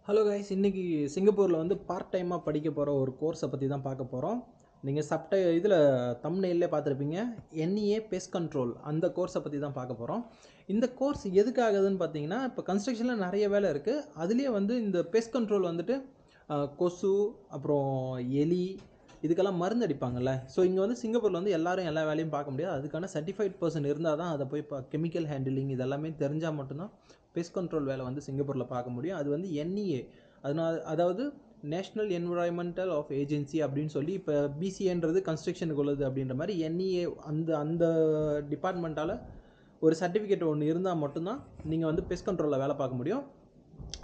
Hello guys, இன்றைக்கி சிங்கப்பூரில் வந்து பார்ட் டைமாக படிக்க போகிற ஒரு கோர்ஸை பற்றி தான் பார்க்க போகிறோம். நீங்கள் இதில் தம்ப்நெயில்லே பார்த்துருப்பீங்க. NEA பெஸ்ட் கண்ட்ரோல் அந்த கோர்ஸை பற்றி தான் பார்க்க போகிறோம். இந்த கோர்ஸ் எதுக்காகுதுன்னு பார்த்தீங்கன்னா, இப்போ கன்ஸ்ட்ரக்ஷனில் நிறைய வேலை இருக்குது. அதுலேயே வந்து இந்த பெஸ்ட் கண்ட்ரோல் வந்துட்டு கொசு, அப்புறம் எலி, இதுக்கெல்லாம் மருந்து அடிப்பாங்கள்ல. ஸோ இங்கே வந்து சிங்கப்பூரில் வந்து எல்லாரும் எல்லா வேலையும் பார்க்க முடியாது. அதுக்கான சர்டிஃபைட் பர்சன் இருந்தால் தான் அதை போய் கெமிக்கல் ஹேண்டிலிங் இதெல்லாமே தெரிஞ்சால் மட்டும்தான் பெஸ்ட் கண்ட்ரோல் வேலை வந்து சிங்கப்பூரில் பார்க்க முடியும். அது வந்து NEA, அதாவது நேஷ்னல் என்விரான்மெண்டல் ஆஃப் ஏஜென்சி அப்படின்னு சொல்லி, இப்போ BCAன்றது கன்ஸ்ட்ரக்ஷனுக்கு உள்ளது அப்படின்ற மாதிரி NEA அந்த அந்த டிபார்ட்மெண்ட்டால் ஒரு சர்டிஃபிகேட் ஒன்று இருந்தால் மட்டும்தான் நீங்கள் வந்து பெஸ்ட் கண்ட்ரோலில் வேலை பார்க்க முடியும்.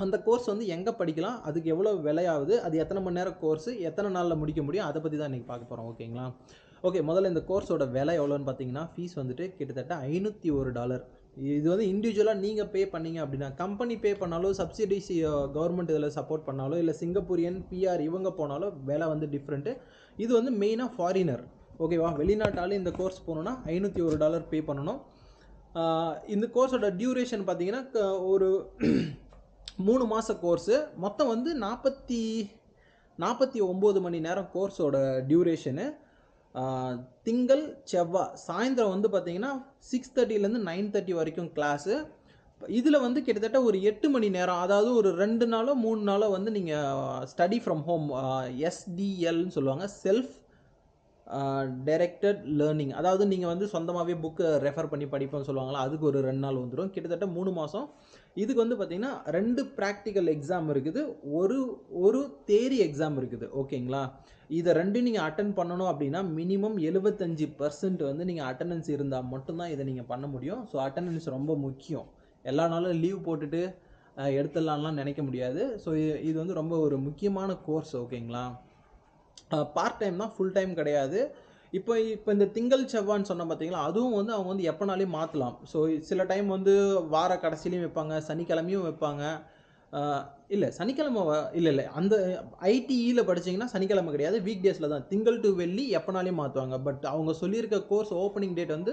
அந்த கோர்ஸ் வந்து எங்கே படிக்கலாம், அதுக்கு எவ்வளோ விலையாகுது, அது எத்தனை மணி நேரம் கோர்ஸு, எத்தனை நாளில் முடிக்க முடியும், அதை பற்றி தான் இன்றைக்கி பார்க்க போகிறோம். ஓகேங்களா? ஓகே, முதல்ல இந்த கோர்ஸோட விலை எவ்வளோன்னு பார்த்தீங்கன்னா, ஃபீஸ் வந்துட்டு கிட்டத்தட்ட $501. இது வந்து இண்டிவிஜுவலாக நீங்கள் பே பண்ணீங்க அப்படின்னா, கம்பெனி பே பண்ணாலும், சப்சிடிஸ் கவர்மெண்ட் இதில் சப்போர்ட் பண்ணாலும், இல்லை சிங்கப்பூரியன் PR இவங்க போனாலும் விலை வந்து டிஃப்ரெண்ட்டு. இது வந்து மெயினாக ஃபாரினர், ஓகேவா? வெளிநாட்டாலும் இந்த கோர்ஸ் போகணுன்னா $501 பே பண்ணணும். இந்த கோர்ஸோட டியூரேஷன் பார்த்தீங்கன்னா ஒரு 3 மாத கோர்ஸு. மொத்தம் வந்து 49 மணி நேரம் கோர்ஸோட டியூரேஷனு. திங்கள் செவ்வாய் சாயந்தரம் வந்து பார்த்தீங்கன்னா 6:30லேருந்து 9:30 வரைக்கும் கிளாஸு. இதில் வந்து கிட்டத்தட்ட ஒரு 8 மணி நேரம், அதாவது ஒரு 2 நாளோ 3 நாளோ வந்து நீங்கள் ஸ்டடி ஃப்ரம் ஹோம், SDLன்னு சொல்லுவாங்க, செல்ஃப் டைரக்டட் லேர்னிங். அதாவது நீங்கள் வந்து சொந்தமாகவே புக்கை ரெஃபர் பண்ணி படிப்போம்னு சொல்லுவாங்களா, அதுக்கு ஒரு 2 நாள் வந்துடும். கிட்டத்தட்ட 3 மாதம். இதுக்கு வந்து பார்த்திங்கன்னா 2 ப்ராக்டிக்கல் எக்ஸாம் இருக்குது, ஒரு தேரி எக்ஸாம் இருக்குது. ஓகேங்களா? இதை ரெண்டும் நீங்கள் அட்டன் பண்ணணும் அப்படின்னா மினிமம் 75% வந்து நீங்கள் அட்டண்டன்ஸ் இருந்தால் மட்டும்தான் இதை நீங்கள் பண்ண முடியும். ஸோ அட்டண்டன்ஸ் ரொம்ப முக்கியம். எல்லா நாளும் லீவ் போட்டுட்டு எடுத்துடலாம்லாம் நினைக்க முடியாது. ஸோ இது வந்து ரொம்ப ஒரு முக்கியமான கோர்ஸ். ஓகேங்களா? பார்ட் டைம் தான், ஃபுல் டைம் கிடையாது. இப்போ இந்த திங்கள் செவ்வான்னு சொன்ன பார்த்தீங்களா, அதுவும் வந்து அவங்க வந்து எப்போனாலையும் மாற்றலாம். ஸோ சில டைம் வந்து வார கடைசிலையும் வைப்பாங்க, சனிக்கிழமையும் வைப்பாங்க. இல்லை சனிக்கிழமை இல்லை அந்த ITEயில் படிச்சிங்கன்னா சனிக்கிழமை கிடையாது, வீக் டேஸில் தான், திங்கள் டு வெள்ளி எப்போனாலையும் மாற்றுவாங்க. பட் அவங்க சொல்லியிருக்க கோர்ஸ் ஓப்பனிங் டேட் வந்து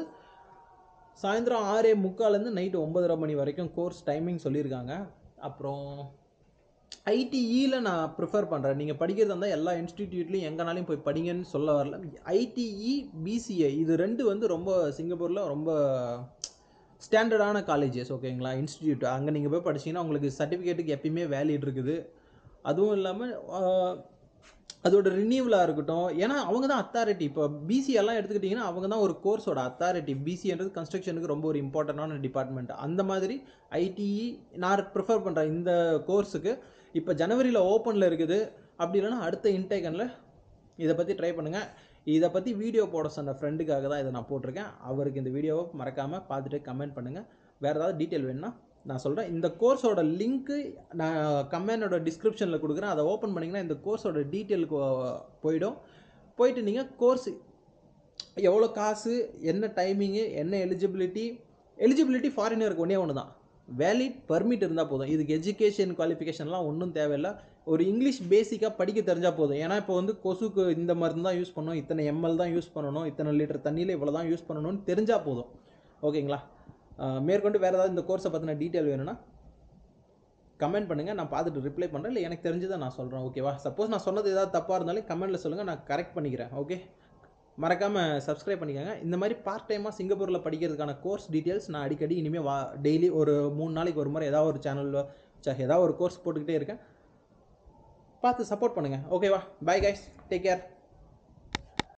சாயந்தரம் 6:45லேருந்து நைட்டு 9:30 மணி வரைக்கும் கோர்ஸ் டைமிங் சொல்லியிருக்காங்க. அப்புறம் ITEயில் நான் ப்ரிஃபர் பண்ணுறேன். நீங்கள் படிக்கிறதா இருந்தால் எல்லா இன்ஸ்டிடியூட்லையும் எங்கேனாலையும் போய் படிங்கன்னு சொல்ல வரல. ITE, BCA இது 2 வந்து ரொம்ப சிங்கப்பூரில் ரொம்ப ஸ்டாண்டர்டான காலேஜஸ். ஓகேங்களா? இன்ஸ்டிடியூட் அங்கே நீங்கள் போய் படிச்சிங்கன்னா உங்களுக்கு சர்டிஃபிகேட்டுக்கு எப்பயுமே வேலிட் இருக்குது. அதுவும் இல்லாமல் அதோட ரினியூவலாக இருக்கட்டும், ஏன்னா அவங்க தான் அத்தாரிட்டி. இப்போ BCA எடுத்துக்கிட்டிங்கன்னா அவங்க தான் ஒரு கோர்ஸோட அத்தாரிட்டி. BCAன்றது கன்ஸ்ட்ரக்ஷனுக்கு ரொம்ப ஒரு இம்பார்ட்டண்டான டிபார்ட்மெண்ட். அந்த மாதிரி ITE நான் ப்ரிஃபர் பண்ணுறேன் இந்த கோர்ஸுக்கு. இப்போ ஜனவரியில் ஓப்பனில் இருக்குது. அப்படி இல்லைனா அடுத்த இன்டேக்கனில் இதை பற்றி ட்ரை பண்ணுங்கள். இதை பற்றி வீடியோ போட சொன்ன ஃப்ரெண்டுக்காக தான் இதை நான் போட்டிருக்கேன். அவருக்கு இந்த வீடியோவை மறக்காமல் பார்த்துட்டு கமெண்ட் பண்ணுங்கள். வேறு ஏதாவது டீட்டெயில் வேணுன்னா நான் சொல்கிறேன். இந்த கோர்ஸோட லிங்க்கு நான் கமெண்டோட டிஸ்கிரிப்ஷனில் கொடுக்குறேன். அதை ஓப்பன் பண்ணிங்கன்னா இந்த கோர்ஸோட டீட்டெயிலுக்கு போயிட்டு நீங்கள் கோர்ஸ் எவ்வளோ காசு, என்ன டைமிங்கு, என்ன எலிஜிபிலிட்டி ஃபாரினருக்கு ஒன்று தான், வேலிட் பர்மிட் இருந்தால் போதும். இதுக்கு எஜுகேஷன் குவாலிஃபிகேஷன்லாம் ஒன்றும் தேவையில்லை. ஒரு இங்கிலீஷ் பேசிக்காக படிக்க தெரிஞ்சால் போதும். ஏன்னா இப்போ வந்து கொசுக்கு இந்த மருந்து தான் யூஸ் பண்ணணும், இத்தனை ml தான் யூஸ் பண்ணணும், இத்தனை லிட்டர் தண்ணியில் இவ்வளோ தான் யூஸ் பண்ணணும்னு தெரிஞ்சால் போதும். ஓகேங்களா? மேற்கொண்டு வேறு ஏதாவது இந்த கோர்ஸை பற்றின டீட்டெயில் வேணும்னா கமெண்ட் பண்ணுங்கள், நான் பார்த்துட்டு ரிப்ளை பண்ணுறேன். இல்லை எனக்கு தெரிஞ்சதை நான் சொல்கிறேன். ஓகேவா? சப்போஸ் நான் சொன்னது ஏதாவது தப்பாக இருந்தாலும் கமெண்ட்டில் சொல்லுங்கள், நான் கரெக்ட் பண்ணிக்கிறேன். ஓகே, மறக்காமல் சப்ஸ்கிரைப் பண்ணிக்கோங்க. இந்த மாதிரி பார்ட் டைமாக சிங்கப்பூரில் படிக்கிறதுக்கான கோர்ஸ் டீட்டெயில்ஸ் நான் அடிக்கடி இனிமேல் டெய்லி ஒரு 3 நாளைக்கு ஒரு முறை ஏதாவது ஒரு சேனலில் ஏதாவது ஒரு கோர்ஸ் போட்டுக்கிட்டே இருக்கேன். பார்த்து சப்போர்ட் பண்ணுங்கள். ஓகேவா? Bye guys, take care.